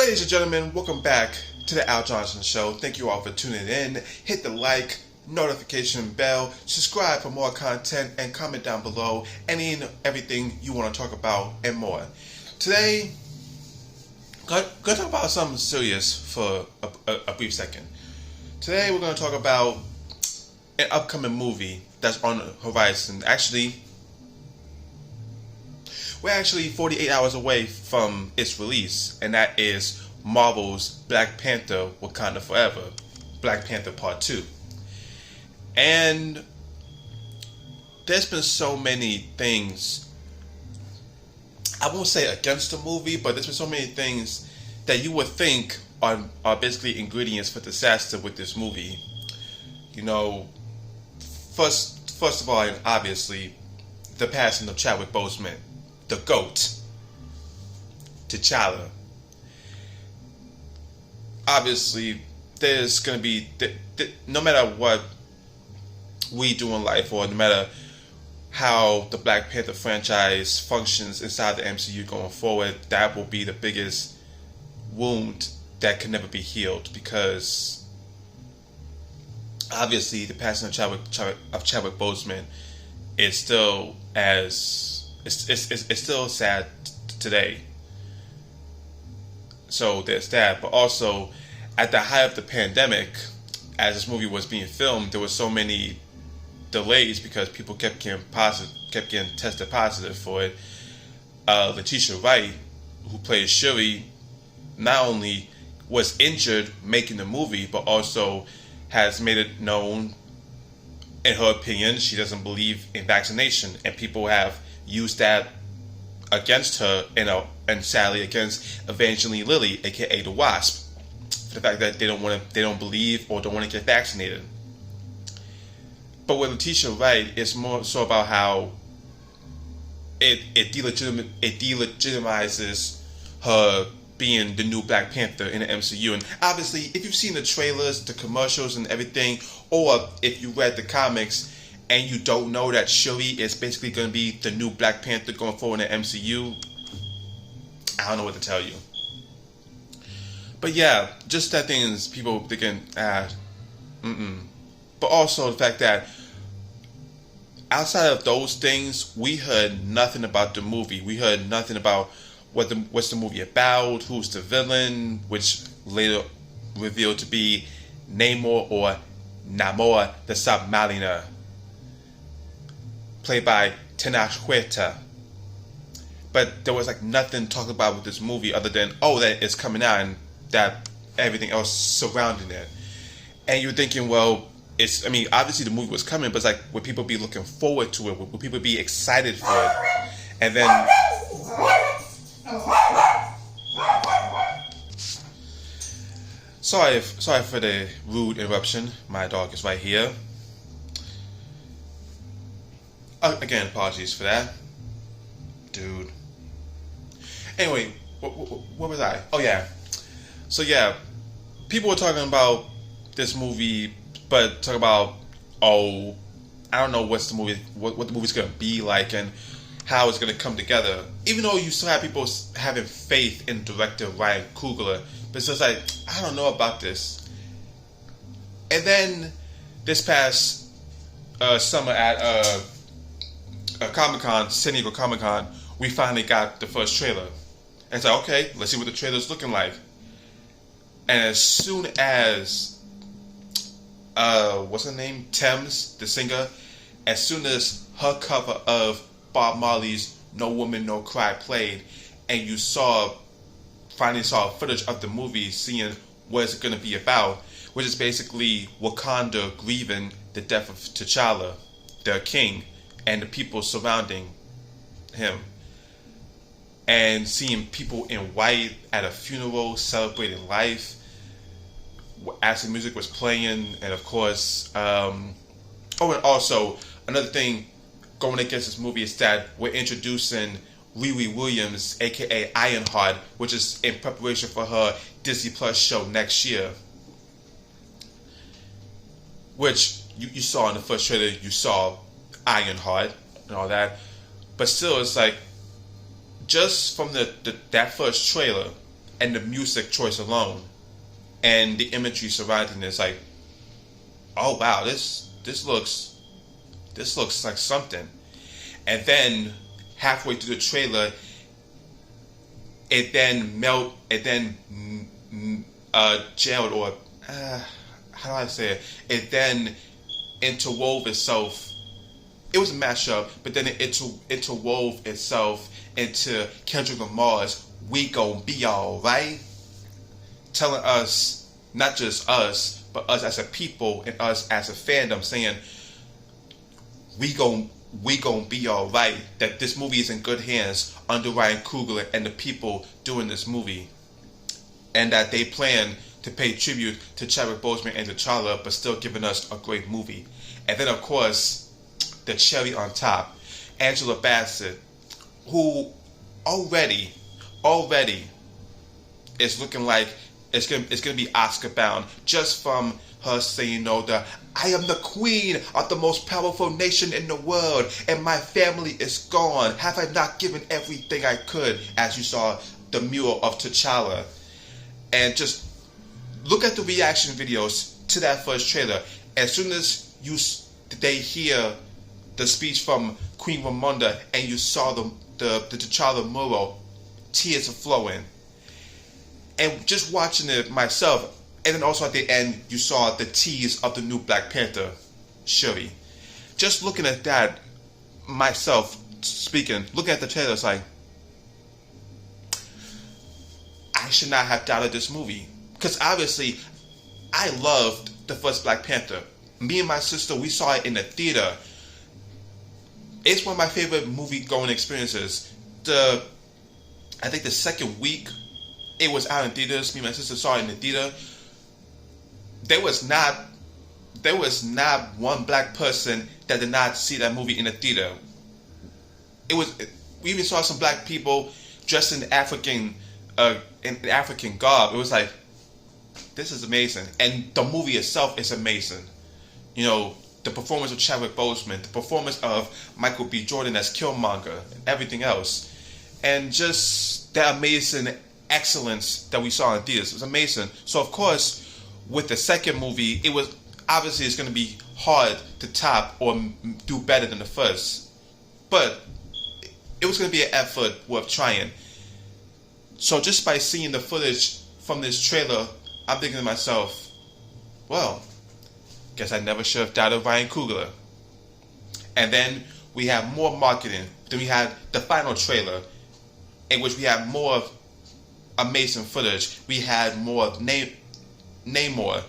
Ladies and gentlemen, welcome back to the Al Johnson Show. Thank you all for tuning in. Hit the like, notification bell, subscribe for more content, and comment down below any and everything you want to talk about and more. Today, going to talk about something serious for a brief second. Today, we're going to talk about an upcoming movie that's on the horizon. We're actually 48 hours away from its release, and that is Marvel's Black Panther: Wakanda Forever, Black Panther Part 2. And there's been so many things, I won't say against the movie, but there's been so many things that you would think are basically ingredients for disaster with this movie. You know, first of all, and obviously, the passing of Chadwick Boseman, the GOAT, T'Challa. Obviously, there's going to be, no matter what we do in life, or no matter how the Black Panther franchise functions inside the MCU going forward, that will be the biggest wound that can never be healed, because obviously the passing of Chadwick Boseman is still it's still sad today. So there's that, but also at the height of the pandemic, as this movie was being filmed, there were so many delays because people kept getting tested positive for it. Letitia Wright, who plays Shuri, not only was injured making the movie, but also has made it known, in her opinion, she doesn't believe in vaccination, and people have used that against her, and sadly against Evangeline Lilly, aka the Wasp, for the fact that they don't believe or don't want to get vaccinated. But with Letitia Wright, it's more so about how it delegitimizes her being the new Black Panther in the MCU. And obviously, if you've seen the trailers, the commercials, and everything, or if you read the comics and you don't know that Shuri is basically going to be the new Black Panther going forward in the MCU, I don't know what to tell you. But yeah, just that things people thinking, But also the fact that outside of those things, we heard nothing about the movie. We heard nothing about what's the movie about, who's the villain, which later revealed to be Namor or Namor the Submariner, played by Tenoch Huerta. But there was nothing talked about with this movie other than, that it's coming out, and that everything else surrounding it. And you're thinking, well, obviously the movie was coming, but it's would people be looking forward to it? Would people be excited for it? And then sorry for the rude interruption. My dog is right here. Again, apologies for that, dude. Anyway, where was I? Oh yeah. So yeah, people were talking about this movie, but talk about, I don't know what the movie's gonna be like and how it's gonna come together. Even though you still have people having faith in director Ryan Coogler, but it's just I don't know about this. And then this past summer at Comic-Con, San Diego Comic-Con, we finally got the first trailer. And it's okay, let's see what the trailer's looking like. And as soon as what's her name? Thames, the singer, as soon as her cover of Bob Marley's No Woman, No Cry played, and you finally saw footage of the movie, seeing what it's going to be about, which is basically Wakanda grieving the death of T'Challa, their king, and the people surrounding him. And seeing people in white at a funeral celebrating life, as the music was playing, and of course, and also another thing going against this movie is that we're introducing Riri Williams, aka Ironheart, which is in preparation for her Disney Plus show next year. Which you saw in the first trailer, you saw Ironheart and all that, but still, it's just from that first trailer, and the music choice alone, and the imagery surrounding it is like, oh wow, this looks like something. And then halfway through the trailer, it then gelled, or how do I say it? It then interwove itself. It was a mashup, but then it interwove itself into Kendrick Lamar's "We Gon' Be Alright," telling us, not just us, but us as a people and us as a fandom, saying we gon' be alright. That this movie is in good hands under Ryan Coogler and the people doing this movie, and that they plan to pay tribute to Chadwick Boseman and T'Challa, but still giving us a great movie. And then, of course, the cherry on top, Angela Bassett, who already is looking like it's gonna be Oscar bound just from her saying, I am the queen of the most powerful nation in the world, and my family is gone. Have I not given everything I could? As you saw the mural of T'Challa, and just look at the reaction videos to that first trailer. As soon as they hear the speech from Queen Ramonda and you saw the T'Challa mural, tears are flowing. And just watching it myself, and then also at the end you saw the tease of the new Black Panther, Shuri. Just looking at that myself, looking at the trailer, it's like, I should not have doubted this movie. Because obviously, I loved the first Black Panther. Me and my sister, we saw it in the theater. It's one of my favorite movie-going experiences. I think the second week it was out in theaters, me and my sister saw it in the theater. There was not one black person that did not see that movie in the theater. We even saw some black people dressed in African garb. It was like, this is amazing. And the movie itself is amazing. The performance of Chadwick Boseman, the performance of Michael B. Jordan as Killmonger, and everything else. And just that amazing excellence that we saw in theaters. It was amazing. So of course, with the second movie, it's going to be hard to top or do better than the first. But it was going to be an effort worth trying. So just by seeing the footage from this trailer, I'm thinking to myself, well, guess I never should have doubted Ryan Coogler. And then we have more marketing. Then we had the final trailer, in which we had more of amazing footage. We had more of Namor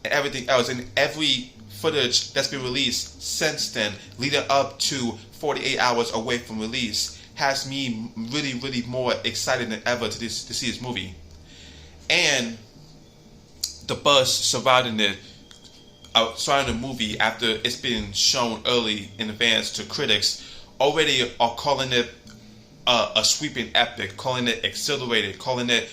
and everything else. And every footage that's been released since then, leading up to 48 hours away from release, has me really, really more excited than ever to see this movie. And the buzz surrounding the movie, after it's been shown early in advance to critics, already are calling it a sweeping epic, calling it accelerated, calling it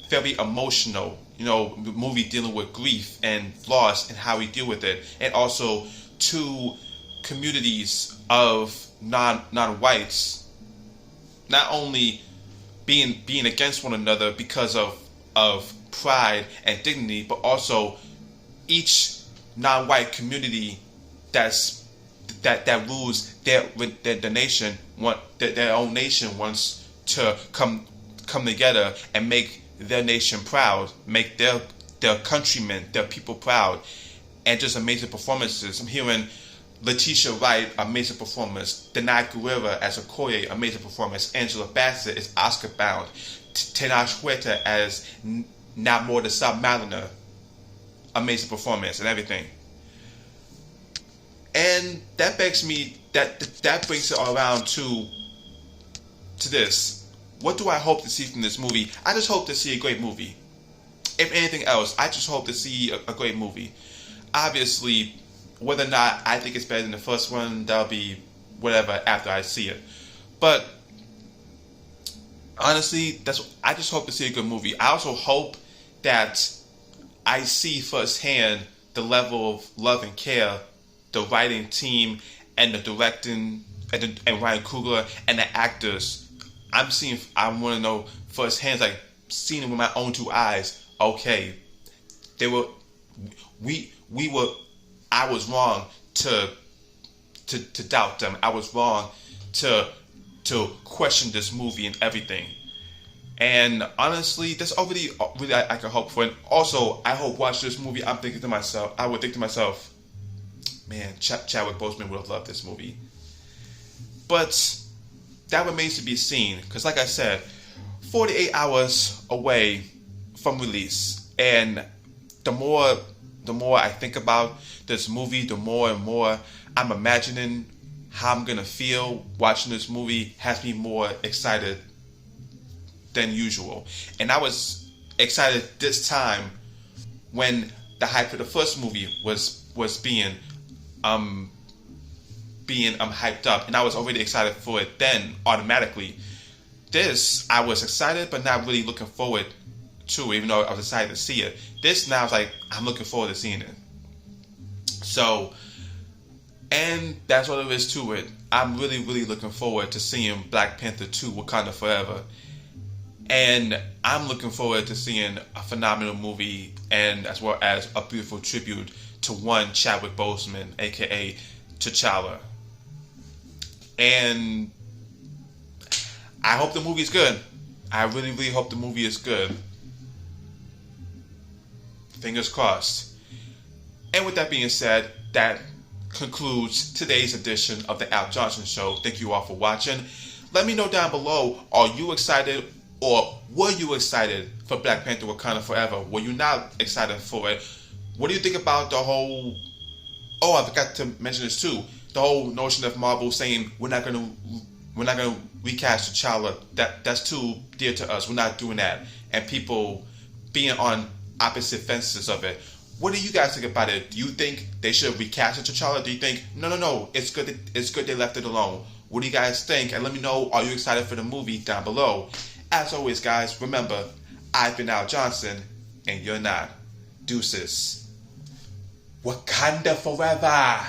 very emotional. Movie dealing with grief and loss and how we deal with it, and also two communities of non-whites not only being against one another because of pride and dignity, but also each non-white community that rules their nation, their own nation, wants to come together and make their nation proud, make their countrymen, their people proud. And just amazing performances. I'm hearing Letitia Wright, amazing performance. Danai Gurira as Okoye, amazing performance. Angela Bassett is Oscar bound. Tenoch Huerta as Namor the Submariner, amazing performance and everything. And that brings it all around to this. What do I hope to see from this movie? I just hope to see a great movie. If anything else, I just hope to see a great movie. Obviously, whether or not I think it's better than the first one, that'll be whatever after I see it. But honestly, I just hope to see a good movie. I also hope that I see firsthand the level of love and care the writing team and the directing and Ryan Coogler and the actors. I want to know firsthand, like, seen it with my own two eyes, okay, they were, we were, I was wrong to doubt them. I was wrong to question this movie and everything. And honestly, that's all really I can hope for. And also, I hope watching this movie, I would think to myself, man, Chadwick Boseman would have loved this movie. But that remains to be seen, because like I said, 48 hours away from release, and the more I think about this movie, the more and more I'm imagining how I'm gonna feel watching this movie has me more excited than usual. And I was excited this time when the hype for the first movie was being hyped up, and I was already excited for it then automatically. This, I was excited but not really looking forward to, even though I was excited to see it. This now is like, I'm looking forward to seeing it. So, and that's what there is to it. I'm really, really looking forward to seeing Black Panther 2 Wakanda Forever. And I'm looking forward to seeing a phenomenal movie, and as well as a beautiful tribute to one Chadwick Boseman, aka T'Challa. And I hope the movie is good. I really, really hope the movie is good. Fingers crossed. And with that being said, that concludes today's edition of the Al Johnson Show. Thank you all for watching. Let me know down below, are you excited, or were you excited for Black Panther Wakanda Forever? Were you not excited for it? What do you think about the whole... Oh, I forgot to mention this too. The whole notion of Marvel saying we're not gonna recast T'Challa. That's too dear to us. We're not doing that. And people being on opposite fences of it. What do you guys think about it? Do you think they should recast T'Challa? Do you think no, it's good they left it alone? What do you guys think? And let me know, are you excited for the movie down below? As always, guys, remember, I've been Al Johnson, and you're not. Deuces. Wakanda Forever!